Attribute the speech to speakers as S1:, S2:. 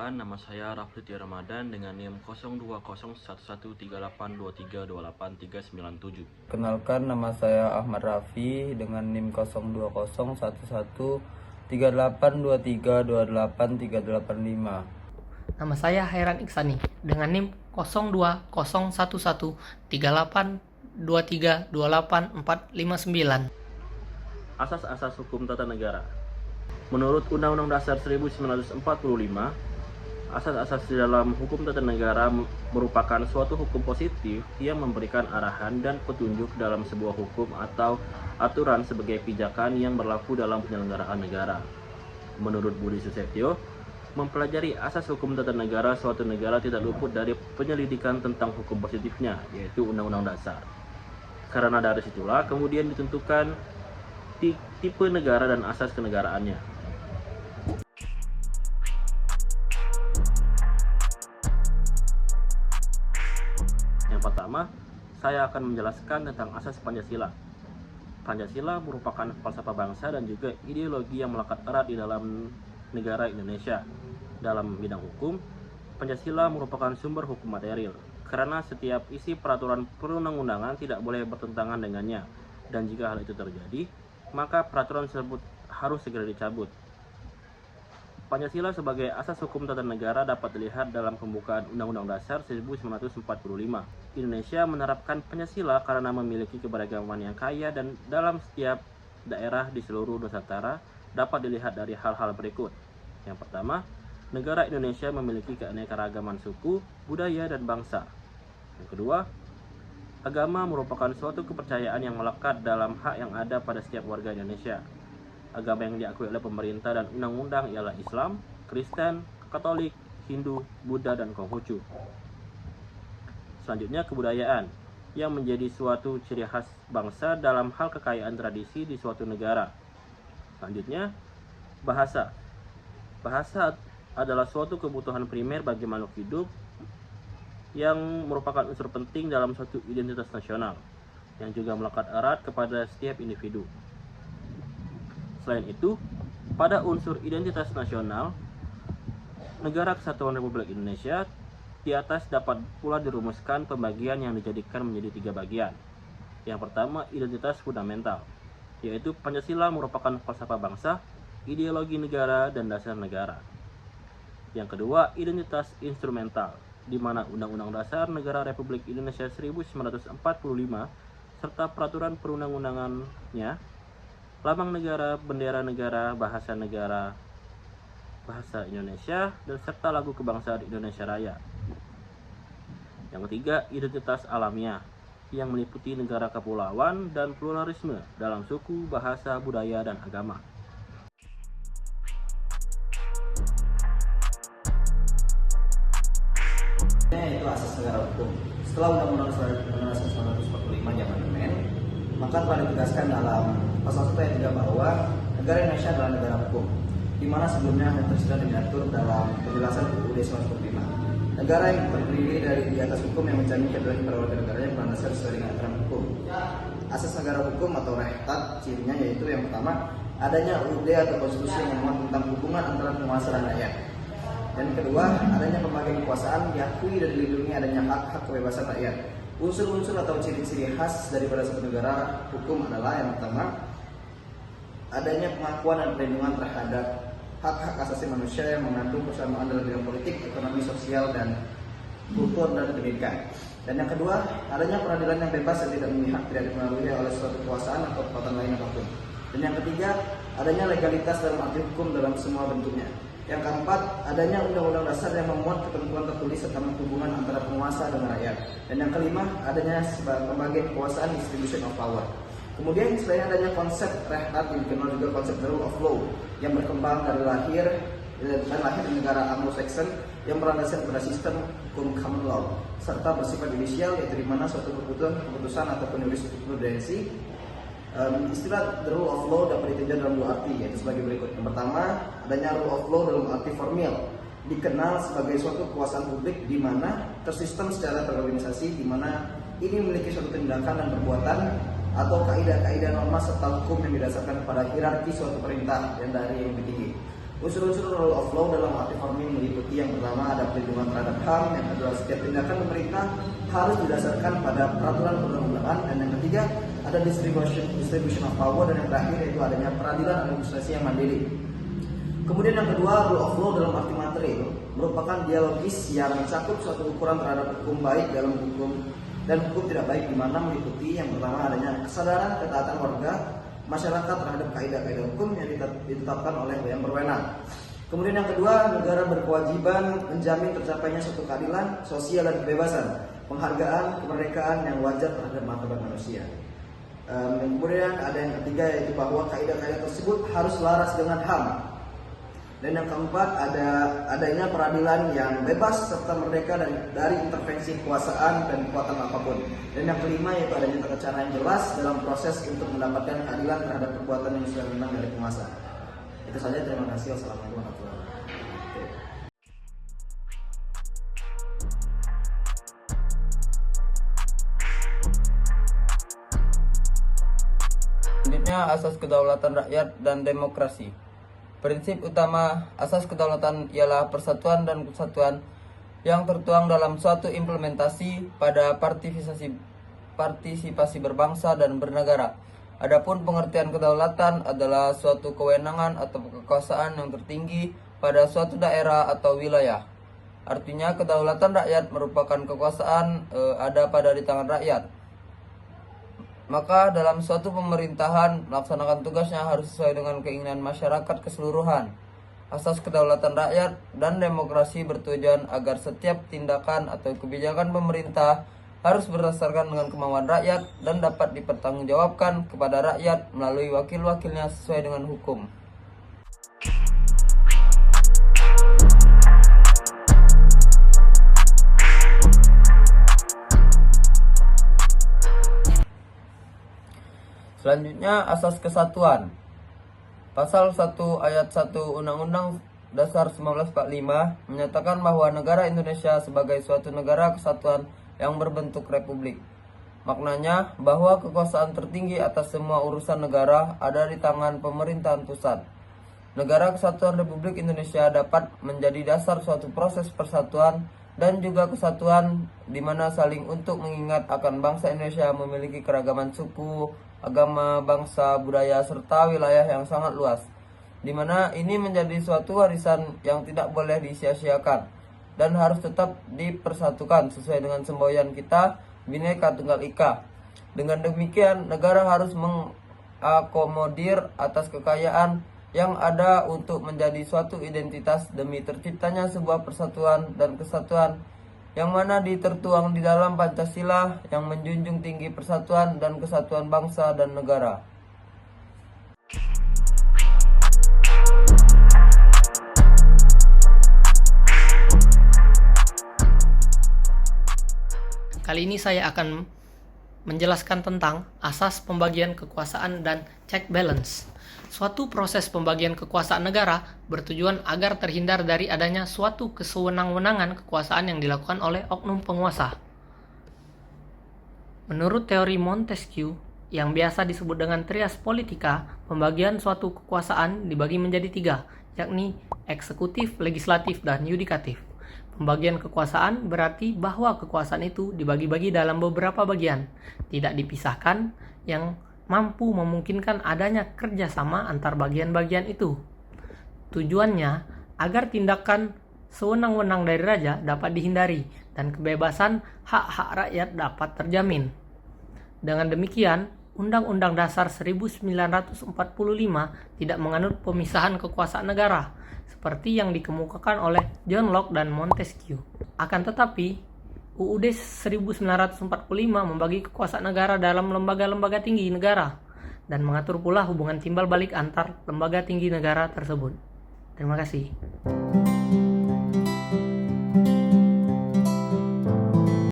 S1: Perkenalkan, nama saya Rafli Ramadan dengan NIM 02011138232837.
S2: Kenalkan, nama saya Ahmad Rafi dengan NIM 02011138232835.
S3: Nama saya Hairan Iksani dengan NIM 02011138232849.
S1: Asas-asas hukum tata negara. Menurut Undang-Undang Dasar 1945, asas-asas di dalam hukum tata negara merupakan suatu hukum positif yang memberikan arahan dan petunjuk dalam sebuah hukum atau aturan sebagai pijakan yang berlaku dalam penyelenggaraan negara. Menurut Budi Susetio, mempelajari asas hukum tata negara suatu negara tidak luput dari penyelidikan tentang hukum positifnya, yaitu Undang-Undang Dasar. Karena dari situlah kemudian ditentukan tipe negara dan asas kenegaraannya. Yang pertama, saya akan menjelaskan tentang asas Pancasila. Pancasila merupakan falsafah bangsa dan juga ideologi yang melekat erat di dalam negara Indonesia. Dalam bidang hukum, Pancasila merupakan sumber hukum material, karena setiap isi peraturan perundang-undangan tidak boleh bertentangan dengannya, dan jika hal itu terjadi, maka peraturan tersebut harus segera dicabut. Pancasila sebagai asas hukum tata negara dapat dilihat dalam pembukaan Undang-Undang Dasar 1945. Indonesia menerapkan Pancasila karena memiliki keberagaman yang kaya dan dalam setiap daerah di seluruh Nusantara dapat dilihat dari hal-hal berikut. Yang pertama, negara Indonesia memiliki keanekaragaman suku, budaya, dan bangsa. Yang kedua, agama merupakan suatu kepercayaan yang melekat dalam hak yang ada pada setiap warga Indonesia. Agama yang diakui oleh pemerintah dan undang-undang ialah Islam, Kristen, Katolik, Hindu, Buddha, dan Konghucu. Selanjutnya, kebudayaan yang menjadi suatu ciri khas bangsa dalam hal kekayaan tradisi di suatu negara. Selanjutnya, bahasa. Bahasa adalah suatu kebutuhan primer bagi makhluk hidup yang merupakan unsur penting dalam suatu identitas nasional, yang juga melekat erat kepada setiap individu. Selain itu, pada unsur identitas nasional, Negara Kesatuan Republik Indonesia di atas dapat pula dirumuskan pembagian yang dijadikan menjadi 3 bagian. Yang pertama, identitas fundamental, yaitu Pancasila merupakan falsafah bangsa, ideologi negara, dan dasar negara. Yang kedua, identitas instrumental, di mana Undang-Undang Dasar Negara Republik Indonesia 1945 serta peraturan perundang-undangannya, lambang negara, bendera negara, bahasa Indonesia, dan serta lagu kebangsaan Indonesia Raya. Yang ketiga, identitas alamiah, yang meliputi negara kepulauan dan pluralisme dalam suku, bahasa, budaya, dan agama.
S4: Itu asas negara hukum. Setelah Undang-Undang Dasar 1945 diamandemen, maka telah ditegaskan dalam pasal 1 ayat 3 bahwa negara Indonesia adalah negara hukum, di mana sebelumnya tersudah diatur dalam penjelasan UUD 1945. Negara yang terdiri dari di atas hukum yang menjamin kedaulatan para warga negaranya berdasar sesuai dengan aturan hukum. Asas negara hukum atau rehtat cirinya yaitu yang pertama, adanya UUD atau konstitusi yang memuat tentang hubungan antara penguasa dan rakyat. Dan kedua, adanya pembagian kekuasaan diakui dan dilindungi adanya hak-hak kebebasan rakyat. Unsur-unsur atau ciri-ciri khas daripada suatu negara hukum adalah yang pertama, adanya pengakuan dan perlindungan terhadap hak-hak asasi manusia yang mengandung persamaan dalam bidang politik, ekonomi, sosial, dan kultur dan pendidikan. Dan yang kedua, adanya peradilan yang bebas dan tidak memihak, tidak dipengaruhi oleh suatu kekuasaan atau kekuatan lain apapun. Dan yang ketiga, adanya legalitas dalam arti hukum dalam semua bentuknya. Yang keempat, adanya undang-undang dasar yang memuat ketentuan tertulis tentang hubungan antara penguasa dan rakyat. Dan yang kelima, adanya pembagian kekuasaan, distribution of power. Kemudian selain adanya konsep rehtat yang dikenal juga konsep the rule of law yang berkembang dari lahir di negara Anglo-Saxon yang berlandaskan pada sistem hukum common law serta bersifat judicial, yaitu di mana suatu keputusan ataupun jurisprudensi. Istilah the rule of law dapat ditinjau dalam 2 arti, yaitu sebagai berikut. Yang pertama, adanya rule of law dalam arti formal, dikenal sebagai suatu kekuasaan publik di mana tersistem secara terorganisasi, di mana ini memiliki suatu tindakan dan perbuatan atau kaidah-kaidah norma serta hukum yang didasarkan pada hierarki suatu perintah yang dari yang lebih tinggi. Unsur-unsur rule of law dalam arti formil meliputi yang pertama ada perlindungan terhadap HAM, yang kedua setiap tindakan pemerintah harus didasarkan pada peraturan perundang-undangan, dan yang ketiga ada distribution of power, dan yang terakhir yaitu adanya peradilan administrasi yang mandiri. Kemudian yang kedua, rule of law dalam arti materi merupakan dialogis yang mencakup suatu ukuran terhadap hukum baik dalam hukum dan hukum tidak baik, di mana meliputi yang pertama adanya kesadaran ketaatan warga masyarakat terhadap kaidah-kaidah hukum yang ditetapkan oleh yang berwenang. Kemudian yang kedua, negara berkewajiban menjamin tercapainya suatu keadilan sosial dan kebebasan, penghargaan kemerdekaan yang wajar terhadap martabat manusia. Kemudian ada yang ketiga, yaitu bahwa kaidah-kaidah tersebut harus selaras dengan HAM. Dan yang keempat, adanya peradilan yang bebas serta merdeka dari intervensi kekuasaan dan kekuatan apapun. Dan yang kelima, yaitu adanya tata cara yang jelas dalam proses untuk mendapatkan keadilan terhadap perbuatan yang sudah menang dari penguasa. Itu saja, terima kasih. Wassalamualaikum warahmatullahi wabarakatuh.
S2: Selanjutnya, asas kedaulatan rakyat dan demokrasi. Prinsip utama asas kedaulatan ialah persatuan dan kesatuan yang tertuang dalam suatu implementasi pada partisipasi berbangsa dan bernegara. Adapun pengertian kedaulatan adalah suatu kewenangan atau kekuasaan yang tertinggi pada suatu daerah atau wilayah. Artinya kedaulatan rakyat merupakan kekuasaan ada pada di tangan rakyat. Maka dalam suatu pemerintahan melaksanakan tugasnya harus sesuai dengan keinginan masyarakat keseluruhan. Asas kedaulatan rakyat dan demokrasi bertujuan agar setiap tindakan atau kebijakan pemerintah harus berdasarkan dengan kemauan rakyat dan dapat dipertanggungjawabkan kepada rakyat melalui wakil-wakilnya sesuai dengan hukum. Selanjutnya, asas kesatuan. Pasal 1 ayat 1 Undang-Undang Dasar 1945 menyatakan bahwa negara Indonesia sebagai suatu negara kesatuan yang berbentuk republik. Maknanya bahwa kekuasaan tertinggi atas semua urusan negara ada di tangan pemerintahan pusat. Negara Kesatuan Republik Indonesia dapat menjadi dasar suatu proses persatuan dan juga kesatuan di mana saling untuk mengingat akan bangsa Indonesia memiliki keragaman suku, agama, bangsa, budaya, serta wilayah yang sangat luas, di mana ini menjadi suatu warisan yang tidak boleh disia-siakan dan harus tetap dipersatukan sesuai dengan semboyan kita, Bhinneka Tunggal Ika. Dengan demikian, negara harus mengakomodir atas kekayaan yang ada untuk menjadi suatu identitas demi terciptanya sebuah persatuan dan kesatuan yang mana tertuang di dalam Pancasila yang menjunjung tinggi persatuan dan kesatuan bangsa dan negara.
S3: Kali ini saya akan menjelaskan tentang asas pembagian kekuasaan dan check balance. Suatu proses pembagian kekuasaan negara bertujuan agar terhindar dari adanya suatu kesewenang-wenangan kekuasaan yang dilakukan oleh oknum penguasa. Menurut teori Montesquieu, yang biasa disebut dengan trias politika, pembagian suatu kekuasaan dibagi menjadi 3, yakni eksekutif, legislatif, dan yudikatif. Pembagian kekuasaan berarti bahwa kekuasaan itu dibagi-bagi dalam beberapa bagian, tidak dipisahkan, yang mampu memungkinkan adanya kerjasama antar bagian-bagian itu. Tujuannya agar tindakan sewenang-wenang dari raja dapat dihindari dan kebebasan hak-hak rakyat dapat terjamin. Dengan demikian, Undang-Undang Dasar 1945 tidak menganut pemisahan kekuasaan negara, seperti yang dikemukakan oleh John Locke dan Montesquieu. Akan tetapi, UUD 1945 membagi kekuasaan negara dalam lembaga-lembaga tinggi negara dan mengatur pula hubungan timbal balik antar lembaga tinggi negara tersebut. Terima kasih.